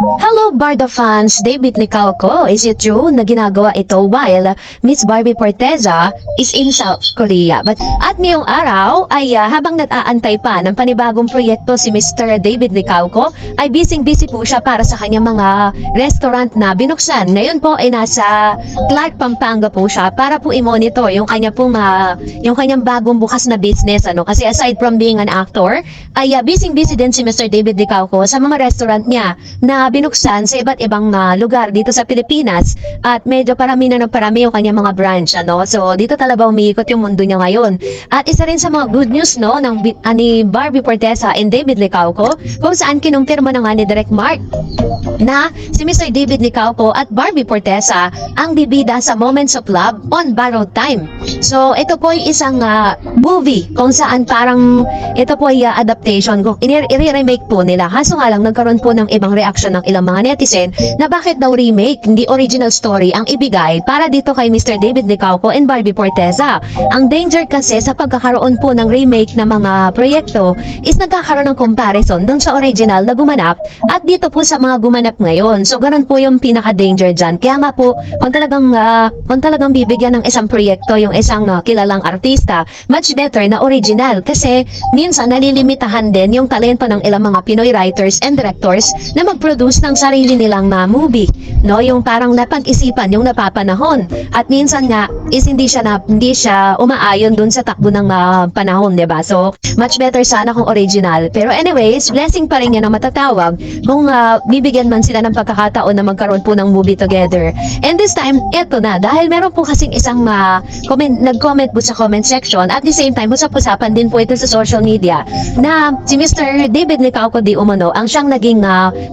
Hello Barda fans, David Nicalco. Is it true na ginagawa ito while Miss Barbie Forteza is in South Korea? At ngayong araw ay habang nag-aantay pa ng panibagong proyekto si Mr. David Nicalco ay busy po siya para sa kanyang mga restaurant na binuksan. Ngayon po ay nasa Clark, Pampanga po siya para po i-monitor yung kanyang bagong bukas na business. Kasi aside from being an actor, ay busy din si Mr. David Nicalco sa mga restaurant niya na binuksan sa iba't ibang lugar dito sa Pilipinas at medyo parami yung kanyang mga branch. So dito talaga umiikot yung mundo niya ngayon. At isa rin sa mga good news ni Barbie Forteza and David Nicalco kung saan kinumpirma na nga ni Direk Mark na si Mr. David Nicalco at Barbie Forteza ang bibida sa Moments of Love on Borrowed Time. So ito po ay isang movie kung saan parang ito po ay adaptation kung i-remake po nila. Kaso nga lang nagkaroon po ng ibang reaction ng ilang mga netizen na bakit daw remake, hindi original story ang ibigay para dito kay Mr. David Nicalco and Barbie Forteza. Ang danger kasi sa pagkakaroon po ng remake na mga proyekto is nagkakaroon ng comparison dun sa original na gumanap at dito po sa mga gumanap ngayon. So ganun po yung pinaka-danger dyan. Kaya nga po, kung talagang bibigyan ng isang proyekto yung isang kilalang artista, much better na original kasi minsan nalilimitahan din yung talento ng ilang mga Pinoy writers and directors na mag-produce ng sarili nilang movie. Yung parang napag-isipan yung napapanahon. At minsan nga is hindi siya umaayon dun sa takbo ng panahon, 'di ba? So, much better sana kung original. Pero anyways, blessing pa rin yan ang matatawag kung bibigyan man sila ng pagkakataon na magkaroon po ng movie together. And this time, eto na. Dahil meron po kasing isang nag-comment po sa comment section at the same time, usap-usapan din po ito sa social media na si Mr. David Nicalco di umano ang siyang naging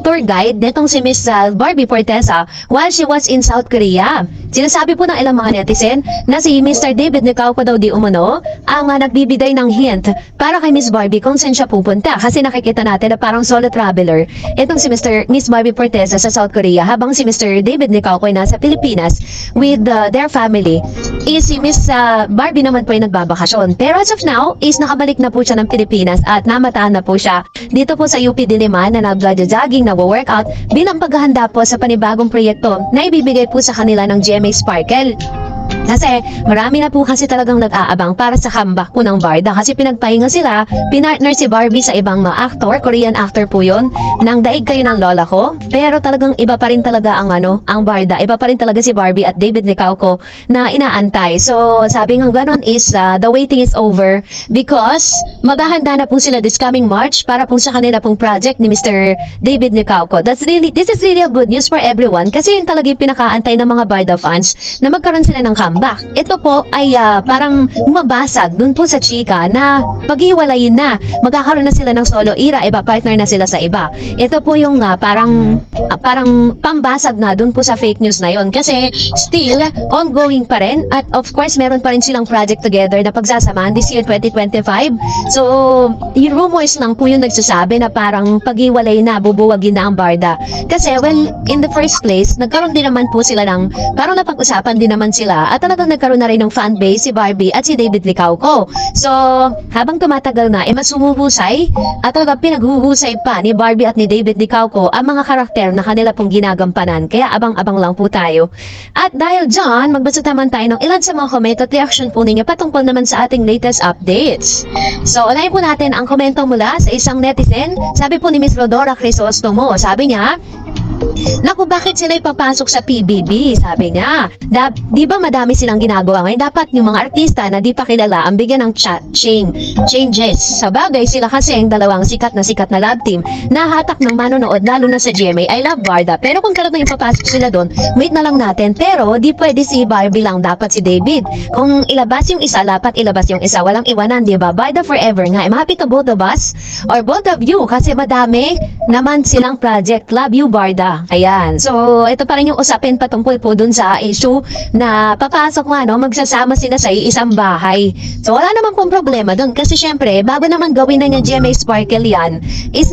tour guide netong si Miss Barbie Forteza while she was in South Korea. Sinasabi po ng ilang mga netizen na si Mr. David Nicalco daw di umano ang nagbibigay ng hint para kay Miss Barbie kung saan siya pupunta. Kasi nakikita natin na parang solo traveler itong si Miss Barbie Forteza sa South Korea habang si Mr. David Nicalco ay nasa Pilipinas with their family. Si Miss Barbie naman po ay nagbabakasyon. Pero as of now is nakabalik na po siya ng Pilipinas at namatahan na po siya dito po sa UP Diliman na nag-jogging, nag-workout bilang paghahanda po sa panibagong proyekto na ibibigay po sa kanila ng GMA Sparkle. Kasi marami na po kasi talagang nag-aabang para sa comeback po ng Barda kasi pinagpahinga sila, pinartner si Barbie sa ibang mga actor, Korean actor po yun, nang Daig Kayo ng Lola Ko. Pero talagang iba pa rin talaga ang Barda, iba pa rin talaga si Barbie at David Nicalco na inaantay. So sabi nga ganon is the waiting is over because maghahanda na po sila this coming March para po sa kanila pong project ni Mr. David Nicalco. This is really a good news for everyone kasi yun talaga yung pinakaantay ng mga Barda fans na magkaroon sila ng comeback. Ito po ay parang mabasag dun po sa chika na paghiwalayin na, magkakaroon na sila ng solo era, iba partner na sila sa iba. Ito po yung parang pambasag na dun po sa fake news na yon kasi still ongoing pa rin at of course meron pa rin silang project together na pagsasamahan this year 2025. So yung rumors lang po yung nagsasabi na parang paghiwalay na, bubuwagin na ang Barda. Kasi well, in the first place, nagkaroon din naman po sila ng parang napag-usapan din naman sila at talagang nagkaroon na rin ng fan base si Barbie at si David Nicalco. So, habang tumatagal na, mas humuhusay at talagang pinaghuhusay pa ni Barbie at ni David Nicalco ang mga karakter na kanila pong ginagampanan. Kaya abang-abang lang po tayo. At dahil dyan, magbasa naman tayo ng ilan sa mga comment at reaction po ninyo patungkol naman sa ating latest updates. So, unahin po natin ang komento mula sa isang netizen. Sabi po ni Miss Rodora Crisostomo, sabi niya, naku, bakit sila ipapasok sa PBB? Sabi niya, di ba madami silang ginagawa ngayon? Dapat yung mga artista na di pa kilala ang bigyan ng changes. Sa bagay, sila kasi ang dalawang sikat na love team na hatak ng manonood lalo na sa GMA. I love Barda. Pero kung talagang ipapasok sila doon, wait na lang natin. Pero di pwede si Barbie lang, dapat si David. Kung ilabas yung isa, dapat ilabas yung isa. Walang iwanan, di ba? Barda forever nga. I'm happy to both of us or both of you kasi madami naman silang project. Love you, Barda. Ayan. So, ito pa rin yung usapin patungkol po dun sa issue na papasok nga, magsasama sila sa isang bahay. So, wala naman pong problema dun kasi syempre, bago naman gawin na niya GMA Sparkle yan, is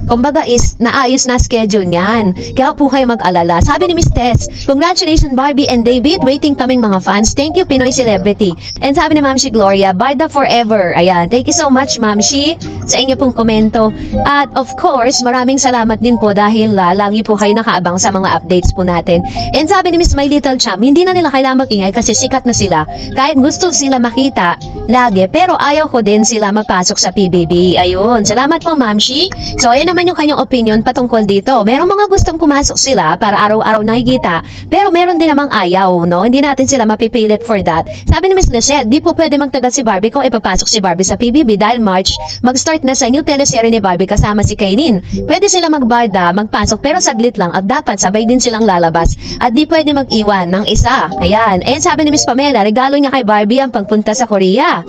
kumbaga is naayos na schedule niyan. Kaya po kayo mag-alala. Sabi ni Miss Tess, congratulations Barbie and David, waiting kaming mga fans. Thank you, Pinoy Celebrity. And sabi ni Ma'am Shi Gloria, Barda forever. Ayan. Thank you so much, Ma'am Shi, sa inyo pong komento. At of course, maraming salamat din po dahil lagi po kayo nakaabang sa mga updates po natin. And sabi ni Miss My Little Champ, hindi na nila kailangan magingay kasi sikat na sila. Kahit gusto sila makita lagi, pero ayaw ko din sila mapasok sa PBB. Ayun, salamat po Ma'am Shi. So ayan naman yung kanyang opinion patungkol dito. Merong mga gustong pumasok sila para araw-araw nakikita, pero meron din namang ayaw, no? Hindi natin sila mapipilit for that. Sabi ni Miss Lizette, di po pwede magtagal si Barbie kung ipapasok si Barbie sa PBB dahil March, mag-start na sa new teleserye ni Barbie kasama si Kainin. Pwede sila magbarda, magpasok, pero saglit lang at dapat sabay din silang lalabas. At di pwede mag-iwan ng isa. Ayan. And sabi ni Miss Pamela, regalo niya kay Barbie ang pagpunta sa Korea.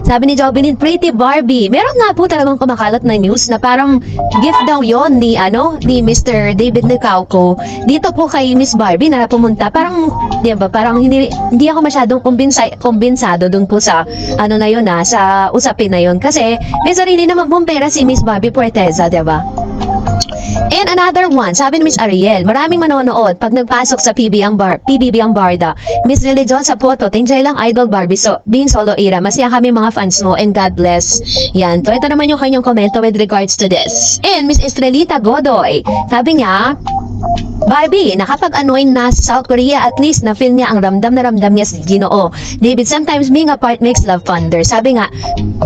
Sabi ni Jovelyn, Pretty Barbie. Meron nga po talagang kumakalat na news na parang gift daw yon ni Mr. David Nicauco dito po kay Miss Barbie na pumunta. Parang, di ba, parang hindi ako masyadong kumbensado dun po sa na yun sa usapin na yun. Kasi may sarili namang bumpera si Miss Barbie Puerteza, di ba? And another one, sabi ni Miss Ariel, maraming manonood pag nagpasok sa PBB ang Barda. Miss Lily John sa photo, tinjay lang Idol Barbie, so being solo era. Masaya kami mga fans mo and God bless. Yan, so ito naman yung kanyang komento with regards to this. And Miss Estrelita Godoy, sabi niya, Barbie, nakapag-anoin na sa South Korea, at least na-feel niya ang ramdam na ramdam niya sa Ginoo. David, sometimes being apart makes love fonder. Sabi nga,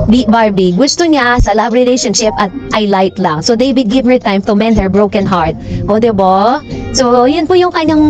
Barbie, gusto niya sa love relationship at I light lang. So David, give her time to mend her broken heart. O, diba? So, yun po yung kanyang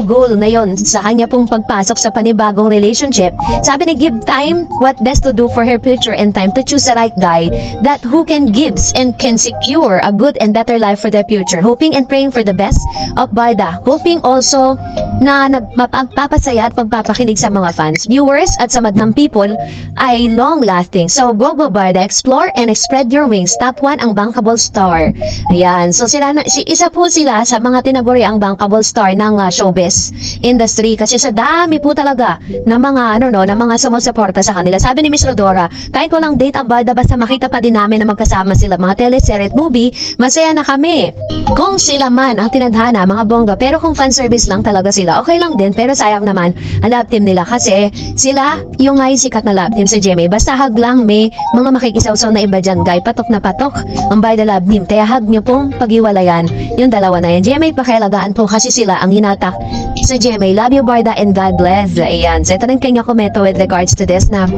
goal na yun sa kanya pong pagpasok sa panibagong relationship. Sabi niya, give time what best to do for her future and time to choose the right guy that who can gives and can secure a good and better life for their future. Hoping and praying for the best of Barda. Hoping also na magpapasaya at pagpapakinig sa mga fans, viewers at sa madlang people ay long-lasting. So, go Barda, explore and spread your wings. Top 1 ang bankable star. Ayan. So, isa po sila sa mga tinaguri ang bankable star ng showbiz industry kasi sa dami po talaga ng mga ng mga sumusuporta sa kanila. Sabi ni Miss Rodora, kahit walang date ang Barda basta makita pa din namin na magkasama sila mga teleserye at movie, masaya na kami. Kung sila man ang tinadhana, mga bongga, pero kung fan service lang talaga sila, okay lang din, pero sayang naman ang love team nila kasi sila yung ngay sikat na love team sa GMA. Basta hug lang, may mga makikisaw-saw na iba dyan, guy, patok na patok ang Barda love team. Kaya hug nyo pong pag-iwalayan yung dalawa na yan. GMA, pakialagaan po kasi sila ang hinatak sa GMA. Love you, Barda, and God bless. Ayan. So, ito rin kanya komento with regards to this na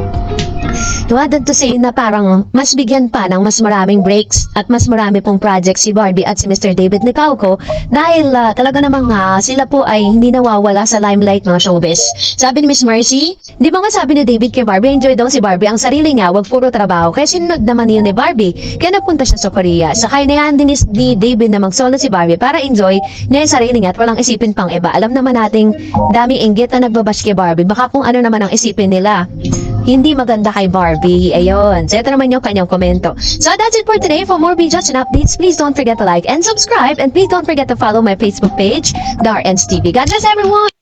wanted to say na parang mas bigyan pa ng mas maraming breaks at mas marami pong projects si Barbie at si Mr. David Nicauco dahil talaga namang sila po ay hindi nawawala sa limelight ng showbiz. Sabi ni Miss Mercy, di ba nga sabi ni David kay Barbie, enjoy daw si Barbie ang sarili niya, wag puro trabaho. Kaya sinunod naman yun ni Barbie, kaya napunta siya sa Korea. Sakay na yan din ni David na mag-solo si Barbie para enjoy niya yung sarili niya at walang isipin pang iba. Alam naman nating daming inggit na nagbabash kay Barbie. Baka kung ano naman ang isipin nila, hindi maganda kay Barbie. Ayun. So, ito naman yung kanyang komento. So, that's it for today. For more videos and updates, please don't forget to like and subscribe. And please don't forget to follow my Facebook page, Darren's TV. God bless everyone!